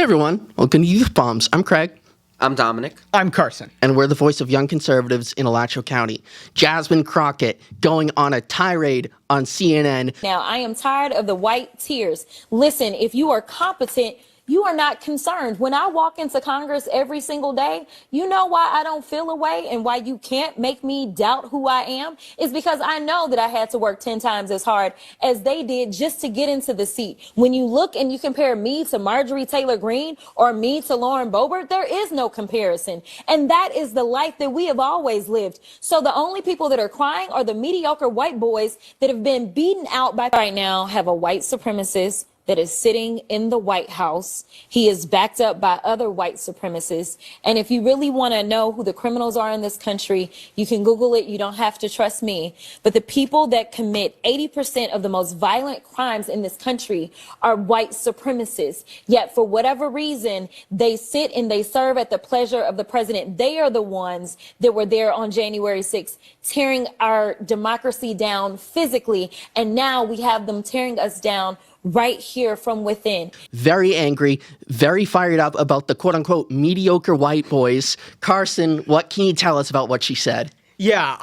everyone, welcome to Youth Bombs. I'm Craig. I'm Dominic. I'm Carson. And we're the voice of young conservatives in Alachua County. Jasmine Crockett going on a tirade on CNN. Now, I am tired of the white tears. Listen, if you are competent, you are not concerned. When I walk into Congress every single day, you know why I don't feel a way and why you can't make me doubt who I am? Is because I know that I had to work 10 times as hard as they did just to get into the seat. When you look and you compare me to Marjorie Taylor Greene or me to Lauren Boebert, there is no comparison. And that is the life that we have always lived. So the only people that are crying are the mediocre white boys that have been beaten out by right now have a white supremacist that is sitting in the White House. He is backed up by other white supremacists. And if you really want to know who the criminals are in this country, you can Google it. You don't have to trust me. But the people that commit 80% of the most violent crimes in this country are white supremacists. Yet for whatever reason, they sit and they serve at the pleasure of the president. They are the ones that were there on January 6th, tearing our democracy down physically. And now we have them tearing us down right here from within. Very angry, very fired up about the quote-unquote mediocre white boys. Carson, what can you tell us about what she said? Yeah,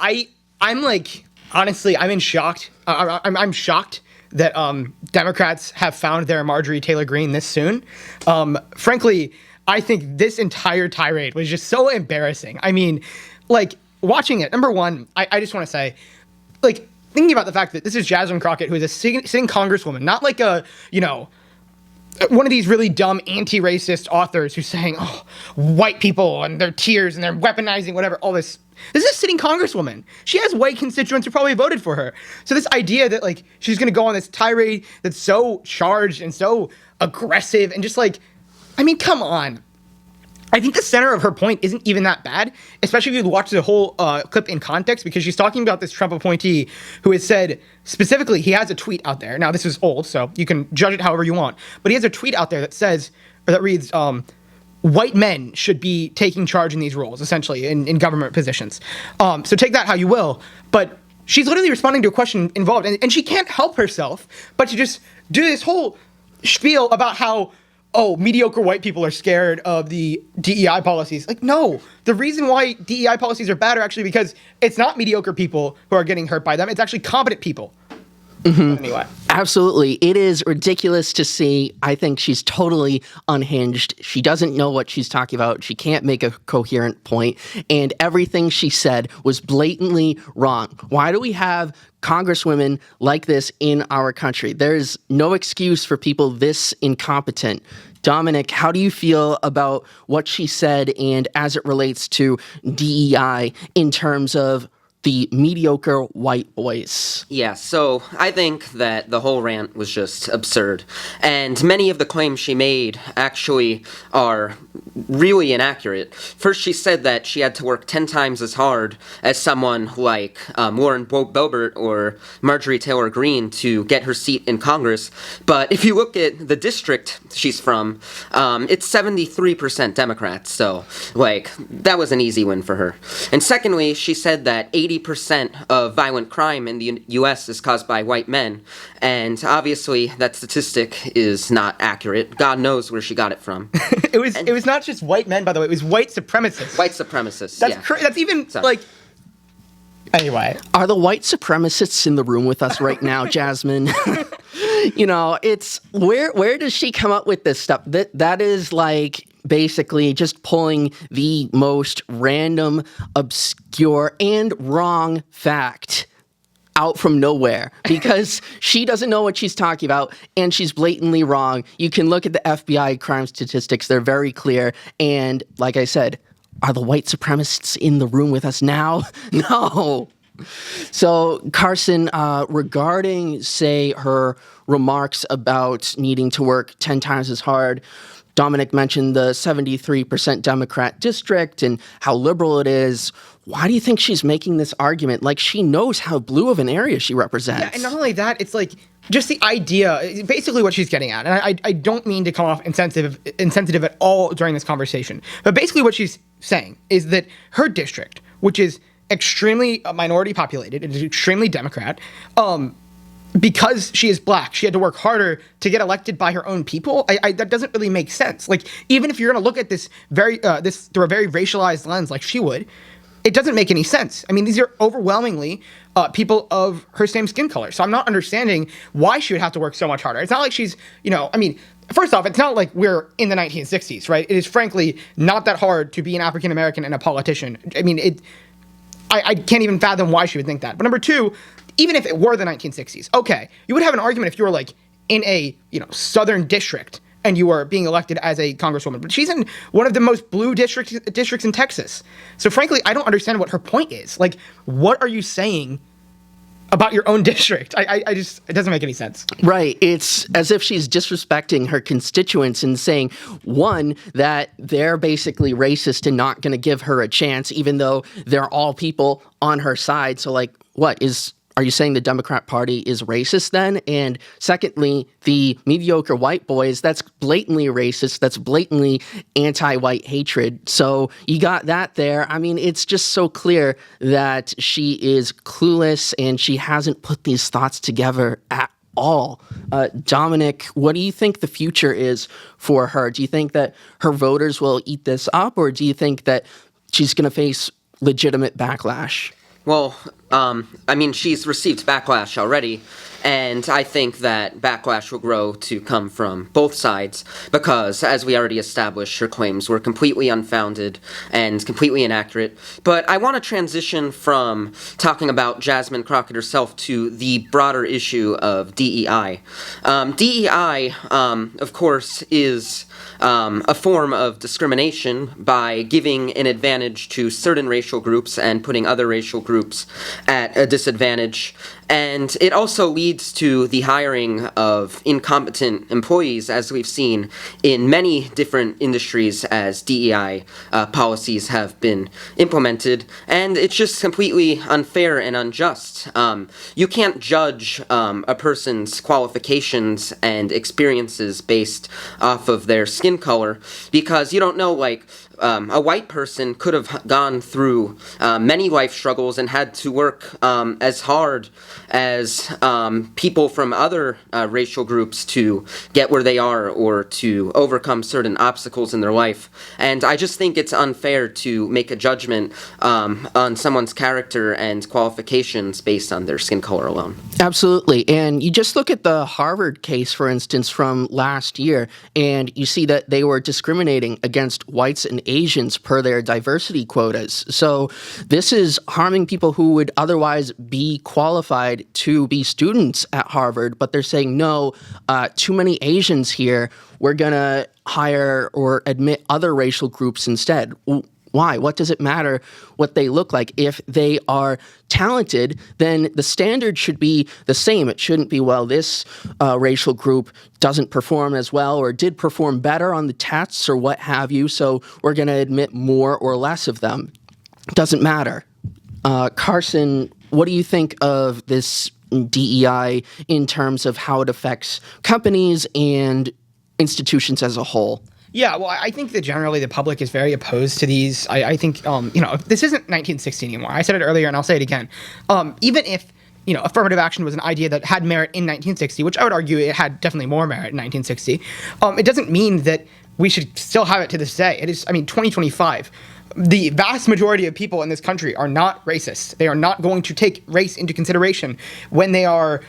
I'm like, honestly, I'm in shocked. I'm shocked that Democrats have found their Marjorie Taylor Greene this soon. Frankly, I think this entire tirade was just so embarrassing. I mean, like, watching it, number one, I just want to say, like, thinking about the fact that this is Jasmine Crockett, who is a sitting congresswoman, not like a, one of these really dumb anti-racist authors who's saying, oh, white people and their tears and they're weaponizing whatever, all this. This is a sitting congresswoman. She has white constituents who probably voted for her. So this idea that, like, she's going to go on this tirade that's so charged and so aggressive and just like, I mean, come on. I think the center of her point isn't even that bad, especially if you watch the whole clip in context, because she's talking about this Trump appointee who has said specifically, he has a tweet out there. Now, this is old, so you can judge it however you want. But he has a tweet out there that says, or that reads, white men should be taking charge in these roles, essentially, in government positions. So take that how you will. But she's literally responding to a question involved, and she can't help herself but to just do this whole spiel about how, oh, mediocre white people are scared of the DEI policies. Like, no. The reason why DEI policies are bad are actually because it's not mediocre people who are getting hurt by them. It's actually competent people. Mm-hmm. Anyway. Absolutely. It is ridiculous to see. I think she's totally unhinged. She doesn't know what she's talking about. She can't make a coherent point. And everything she said was blatantly wrong. Why do we have congresswomen like this in our country? There's no excuse for people this incompetent. Dominic, how do you feel about what she said and as it relates to DEI in terms of the mediocre white boys? Yeah, so I think that the whole rant was just absurd. And many of the claims she made actually are really inaccurate. First, she said that she had to work 10 times as hard as someone like Lauren Boebert or Marjorie Taylor Greene to get her seat in Congress. But if you look at the district she's from, it's 73% Democrats. So, like, that was an easy win for her. And secondly, she said that 80% of violent crime in the U.S. is caused by white men. And obviously, that statistic is not accurate. God knows where she got it from. It was not just white men, by the way. It was white supremacists. White supremacists, That's even, like... Anyway. Are the white supremacists in the room with us right now, Jasmine? It's... Where does she come up with this stuff? That is, like, basically just pulling the most random, obscure, and wrong fact out from nowhere because she doesn't know what she's talking about and she's blatantly wrong. You can look at the FBI crime statistics. They're very clear. And like I said, are the white supremacists in the room with us now? No. So Carson, regarding, say, her remarks about needing to work 10 times as hard, Dominic mentioned the 73% Democrat district and how liberal it is. Why do you think she's making this argument? Like, she knows how blue of an area she represents. Yeah, and not only that, it's like just the idea, basically what she's getting at. And I don't mean to come off insensitive at all during this conversation. But basically what she's saying is that her district, which is extremely minority populated, it is extremely Democrat, because she is black, she had to work harder to get elected by her own people. That doesn't really make sense. Like, even if you're going to look at this through a very racialized lens, like she would, it doesn't make any sense. I mean, these are overwhelmingly people of her same skin color. So I'm not understanding why she would have to work so much harder. It's not like she's, I mean, first off, it's not like we're in the 1960s, right? It is frankly not that hard to be an African American and a politician. I mean, I can't even fathom why she would think that. But number two, even if it were the 1960s, okay, you would have an argument if you were like in a southern district and you were being elected as a congresswoman. But she's in one of the most blue districts in Texas. So frankly, I don't understand what her point is. Like, what are you saying about your own district? I just, it doesn't make any sense. Right. It's as if she's disrespecting her constituents and saying, one, that they're basically racist and not going to give her a chance, even though they're all people on her side. So, like, are you saying the Democrat Party is racist then? And secondly, the mediocre white boys, that's blatantly racist. That's blatantly anti-white hatred. So you got that there. I mean, it's just so clear that she is clueless and she hasn't put these thoughts together at all. Dominic, what do you think the future is for her? Do you think that her voters will eat this up, or do you think that she's going to face legitimate backlash? Well, I mean, she's received backlash already, and I think that backlash will grow to come from both sides, because, as we already established, her claims were completely unfounded and completely inaccurate. But I want to transition from talking about Jasmine Crockett herself to the broader issue of DEI. DEI, of course, is a form of discrimination by giving an advantage to certain racial groups and putting other racial groups at a disadvantage. And it also leads to the hiring of incompetent employees, as we've seen in many different industries as DEI policies have been implemented. And it's just completely unfair and unjust. You can't judge a person's qualifications and experiences based off of their skin color, because you don't know, like, a white person could have gone through many life struggles and had to work as hard as people from other racial groups to get where they are or to overcome certain obstacles in their life. And I just think it's unfair to make a judgment on someone's character and qualifications based on their skin color alone. Absolutely. And you just look at the Harvard case, for instance, from last year, and you see that they were discriminating against whites and Asians per their diversity quotas. So this is harming people who would otherwise be qualified to be students at Harvard, but they're saying, no, too many Asians here, we're going to hire or admit other racial groups instead. Why? What does it matter what they look like? If they are talented, then the standard should be the same. It shouldn't be, well, this racial group doesn't perform as well or did perform better on the tests or what have you, so we're going to admit more or less of them. It doesn't matter. Carson, what do you think of this DEI in terms of how it affects companies and institutions as a whole? Yeah, well, I think that generally the public is very opposed to these. I think, this isn't 1960 anymore. I said it earlier and I'll say it again. Even if, affirmative action was an idea that had merit in 1960, which I would argue it had definitely more merit in 1960, it doesn't mean that we should still have it to this day. It is, 2025. The vast majority of people in this country are not racist. They are not going to take race into consideration when they are,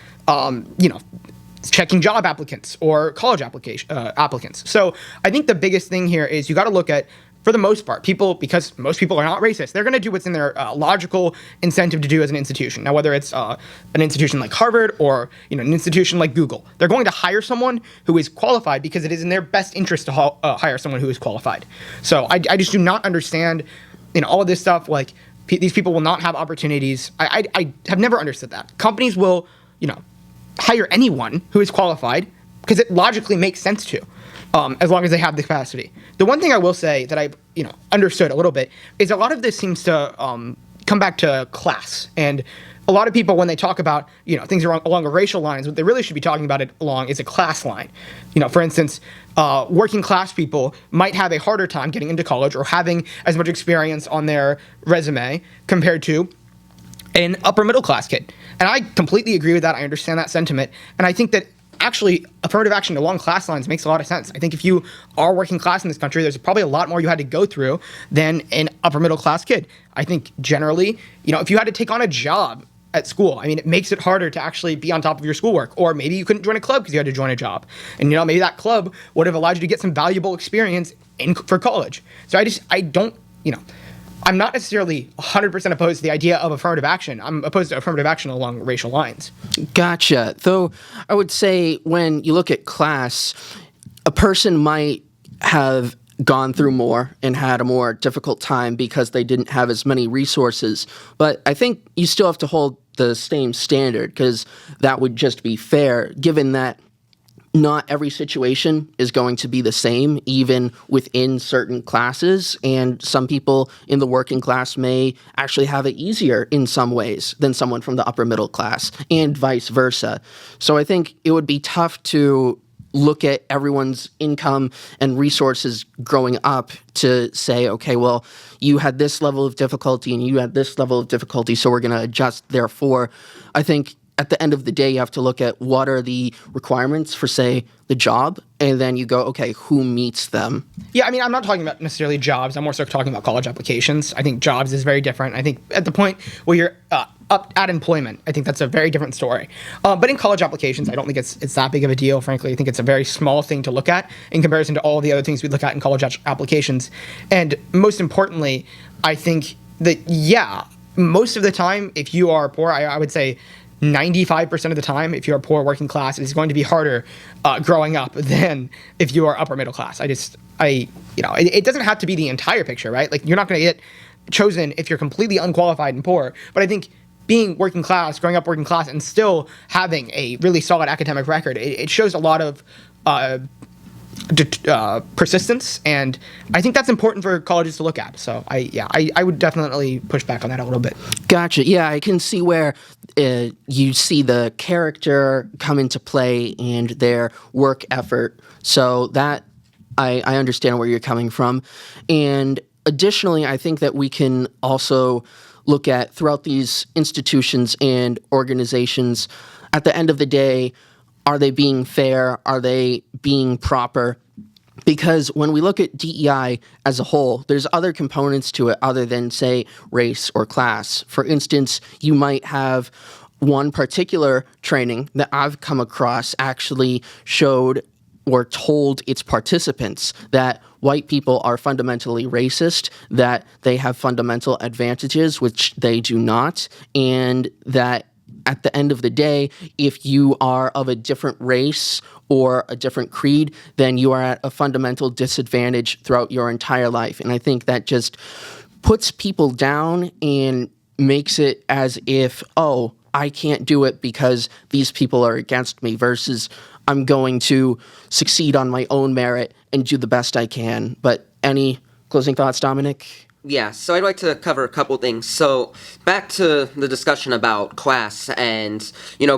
checking job applicants or college applicants. So I think the biggest thing here is you got to look at, for the most part, people, because most people are not racist, they're going to do what's in their logical incentive to do as an institution. Now, whether it's an institution like Harvard or an institution like Google, they're going to hire someone who is qualified because it is in their best interest to hire someone who is qualified. So I just do not understand all of this stuff. Like, these people will not have opportunities. I have never understood that. Companies will, hire anyone who is qualified because it logically makes sense to, as long as they have the capacity. The one thing I will say that I've understood a little bit is a lot of this seems to come back to class. And a lot of people, when they talk about things along a racial lines, what they really should be talking about it along is a class line. For instance, working class people might have a harder time getting into college or having as much experience on their resume compared to an upper middle class kid. And I completely agree with that. I understand that sentiment. And I think that actually affirmative action along class lines makes a lot of sense. I think if you are working class in this country, there's probably a lot more you had to go through than an upper middle class kid. I think generally, if you had to take on a job at school, I mean, it makes it harder to actually be on top of your schoolwork. Or maybe you couldn't join a club because you had to join a job. And, maybe that club would have allowed you to get some valuable experience for college. So I'm not necessarily 100% opposed to the idea of affirmative action. I'm opposed to affirmative action along racial lines. Gotcha. Though I would say when you look at class, a person might have gone through more and had a more difficult time because they didn't have as many resources. But I think you still have to hold the same standard, because that would just be fair, given that not every situation is going to be the same, even within certain classes. And some people in the working class may actually have it easier in some ways than someone from the upper middle class, and vice versa. So I think it would be tough to look at everyone's income and resources growing up to say, okay, well, you had this level of difficulty and you had this level of difficulty, so we're going to adjust therefore. I think at the end of the day, you have to look at what are the requirements for, say, the job, and then you go, okay, who meets them? Yeah, I mean, I'm not talking about necessarily jobs. I'm more so talking about college applications. I think jobs is very different. I think at the point where you're up at employment, I think that's a very different story. But in college applications, I don't think it's that big of a deal, frankly. I think it's a very small thing to look at in comparison to all the other things we look at in college applications. And most importantly, I think that, most of the time, if you are poor, I would say 95% of the time, if you're a poor working class, it is going to be harder growing up than if you are upper middle class. It doesn't have to be the entire picture, right? Like, you're not going to get chosen if you're completely unqualified and poor. But I think being working class, growing up working class, and still having a really solid academic record, it shows a lot of persistence, and I think that's important for colleges to look at. So I would definitely push back on that a little bit. Gotcha. Yeah, I can see where you see the character come into play and their work effort. So that I understand where you're coming from. And additionally, I think that we can also look at throughout these institutions and organizations, at the end of the day, are they being fair? Are they being proper? Because when we look at DEI as a whole, there's other components to it other than, say, race or class. For instance, you might have one particular training that I've come across actually showed or told its participants that white people are fundamentally racist, that they have fundamental advantages, which they do not, and that at the end of the day, if you are of a different race or a different creed, then you are at a fundamental disadvantage throughout your entire life. And I think that just puts people down and makes it as if, oh, I can't do it because these people are against me, versus I'm going to succeed on my own merit and do the best I can. But any closing thoughts, Dominic? Yeah, so I'd like to cover a couple things. So back to the discussion about class and,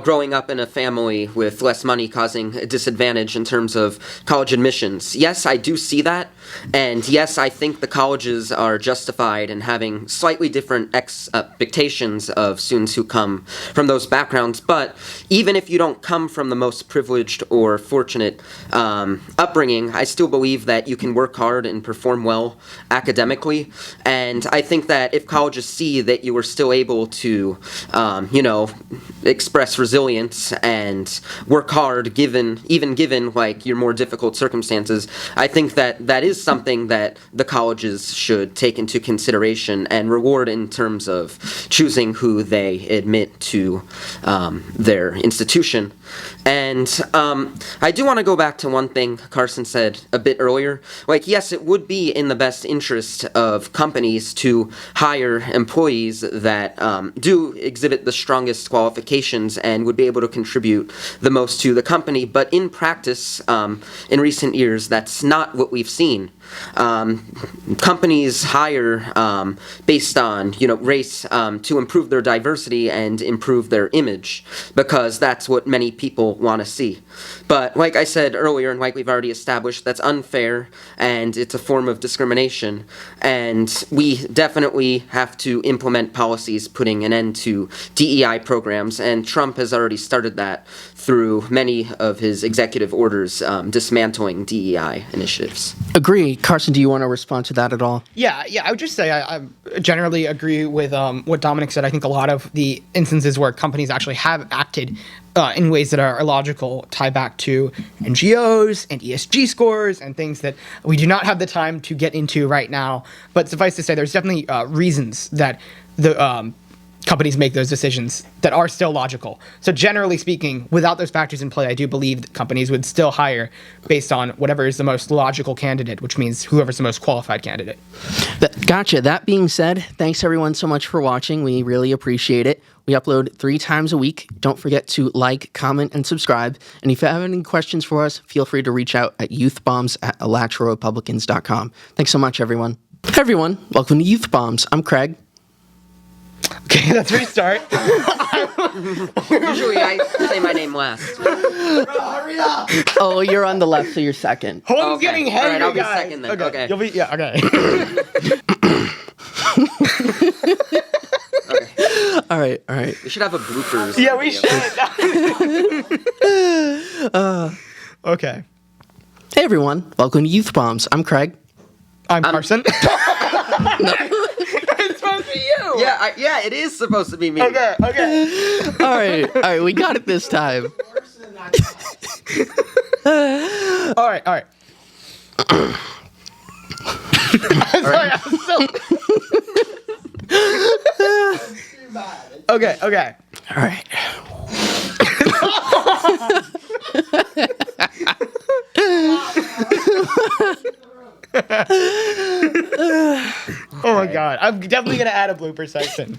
growing up in a family with less money causing a disadvantage in terms of college admissions. Yes, I do see that. And yes, I think the colleges are justified in having slightly different expectations of students who come from those backgrounds. But even if you don't come from the most privileged or fortunate upbringing, I still believe that you can work hard and perform well academically. And I think that if colleges see that you are still able to, express resilience and work hard given like your more difficult circumstances, I think that is something that the colleges should take into consideration and reward in terms of choosing who they admit to their institution. And I do want to go back to one thing Carson said a bit earlier. Like, yes, it would be in the best interest of companies to hire employees that do exhibit the strongest qualifications and would be able to contribute the most to the company. But in practice, in recent years, that's not what we've seen. Companies hire based on race to improve their diversity and improve their image, because that's what many people want to see. But like I said earlier, and like we've already established, that's unfair and it's a form of discrimination. And And we definitely have to implement policies putting an end to DEI programs, and Trump has already started that through many of his executive orders dismantling DEI initiatives. Agree. Carson, do you want to respond to that at all? Yeah, I would just say I generally agree with what Dominic said. I think a lot of the instances where companies actually have acted in ways that are illogical tie back to NGOs and ESG scores and things that we do not have the time to get into right now. But suffice to say, there's definitely reasons that the companies make those decisions that are still logical. So generally speaking, without those factors in play, I do believe that companies would still hire based on whatever is the most logical candidate, which means whoever's the most qualified candidate. Gotcha. That being said, thanks everyone so much for watching. We really appreciate it. We upload 3 times a week. Don't forget to like, comment, and subscribe. And if you have any questions for us, feel free to reach out at youthbombs@alatrorepublicans.com. Thanks so much, everyone. Hey, everyone. Welcome to Youth Bombs. I'm Craig. Okay, let's restart. Usually I say my name last. Hurry up! Oh, you're on the left, so you're second. Home's getting heavy, All right, I'll be guys. second then. Okay. You'll be, yeah, okay. All right. We should have a bloopers. Yeah, we video. should. Okay. Hey, everyone. Welcome to Youth Bombs. I'm Craig. I'm Carson. It's supposed to be you. Yeah, it is supposed to be me. Okay. All right. We got it this time. All right. I'm sorry, I'm so... Okay. All right. Oh my God. I'm definitely going to add a blooper section.